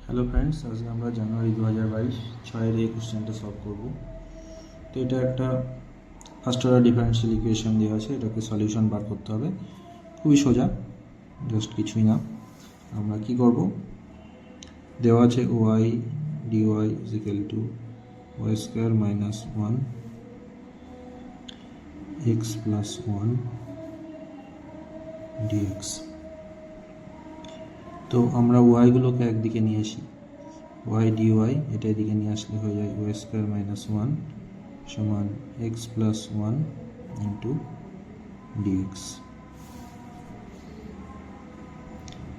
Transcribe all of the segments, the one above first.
Hello friends, আজকে আমরা জানুয়ারি 2022 6-এর এই কোশ্চেনটা সলভ করব। তো এটা একটা ফার্স্ট অর্ডার ডিফারেন্সিয়াল ইকুয়েশন দেওয়া আছে, এটাকে সলিউশন বার করতে হবে। খুবই সোজা, জাস্ট কিছুই না। আমরা কি করব, দেওয়া আছে y d y is equal to y square minus 1 x plus 1 dx. তো আমরা ওয়াইগুলোকে একদিকে নিয়ে আসি, ওয়াই ডিওয়াই এটা এদিকে নিয়ে আসলে হয়ে যায় ওয়াই স্কোয়ার মাইনাস 1 সমান এক্স প্লাস 1 ইন্টু ডিএক্স।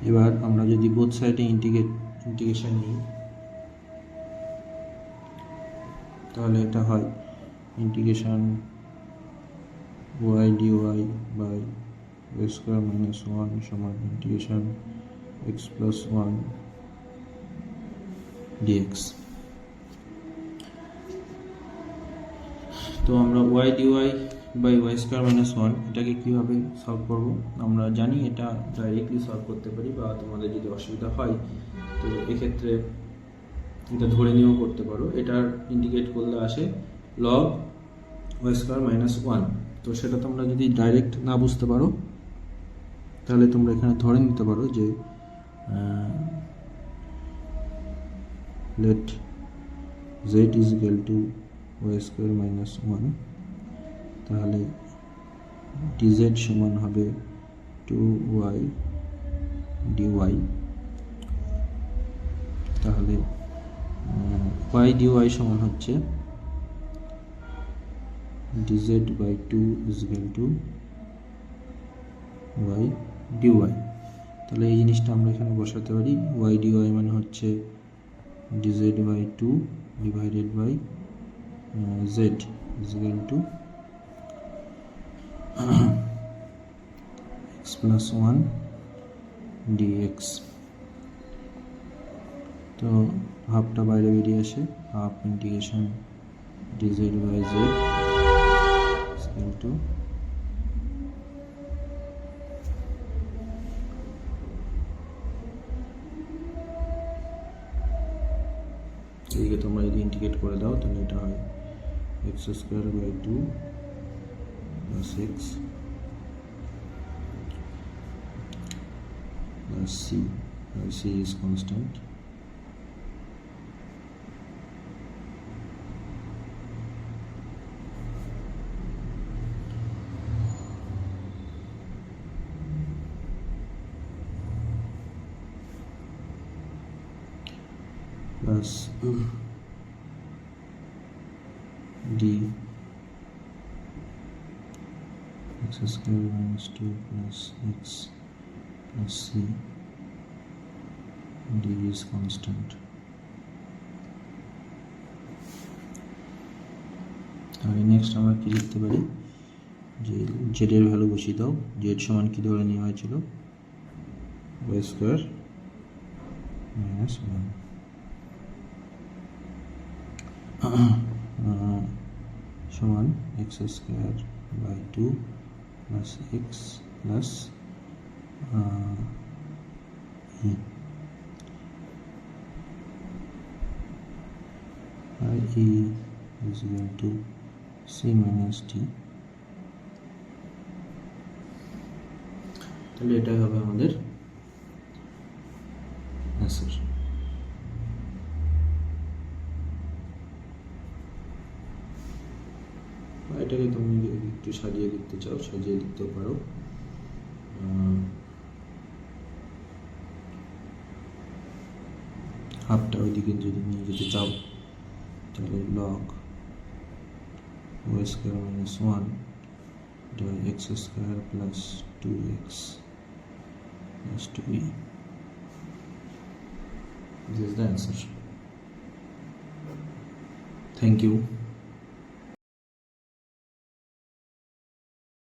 এবার আমরা যদি বোথ সাইডে ইন্টিগ্রেশন নিই তাহলে এটা হয় integration y dy by y square minus 1 সমান ইন্টিগ্রেশন এক্স প্লাস 1 ডিএক্স। তো আমরা y dy by y square minus 1 এটাকে কীভাবে সলভ করব, আমরা জানি এটা ডাইরেক্টলি সলভ করতে পারি, বা তোমাদের যদি অসুবিধা হয় তো এক্ষেত্রে এটা ধরে নিয়েও করতে পারো। এটার ইন্টিগ্রেট করলে আসে লগ ওয়াই স্কোয়ার মাইনাস 1। তো সেটা তোমরা যদি ডাইরেক্ট না বুঝতে পারো তাহলে তোমরা এখানে ধরে নিতে পারো যে let z is equal to y square minus 1, তাহলে dz সমান হবে 2y dy। তাহলে y dy সমান হচ্ছে dz by 2 is equal to y dy। তাহলে এই জিনিসটা আমরা এখানে বসাতে পারি, y dy মানে হচ্ছে dz by 2 divided by z is equal to x plus 1 dx। তো হাফটা বাইরে বেরিয়ে আসে, half integration dz by z is equal to এদিকে তোমরা যদি ইন্টিগ্রেট করে দাও তাহলে এটা হয় x square by 2 plus x plus c, c is constant. plus d x square minus 2 plus x plus c, d is constant। তাহলে next আমরা কি লিখতে পারি, যে জেড এর ভ্যালু বসিয়ে দাও। জেড সমান কি ধরে নেওয়া হয়েছিল, ওয়াই স্কোয়ার মাইনাস 1 সমান x square by 2 plus x plus e, আর e is equal to c minus t. তাহলে এটাই হবে আমাদের অ্যান্সার। এটাকে তুমি একটু সাজিয়ে লিখতে চাও সাজিয়ে লিখতেও পারো। হাফটা ওইদিকে যদি নিয়ে যেতে চাও তাহলে log y square minus 1 by x square plus 2x plus 2e. This is the answer. Thank you.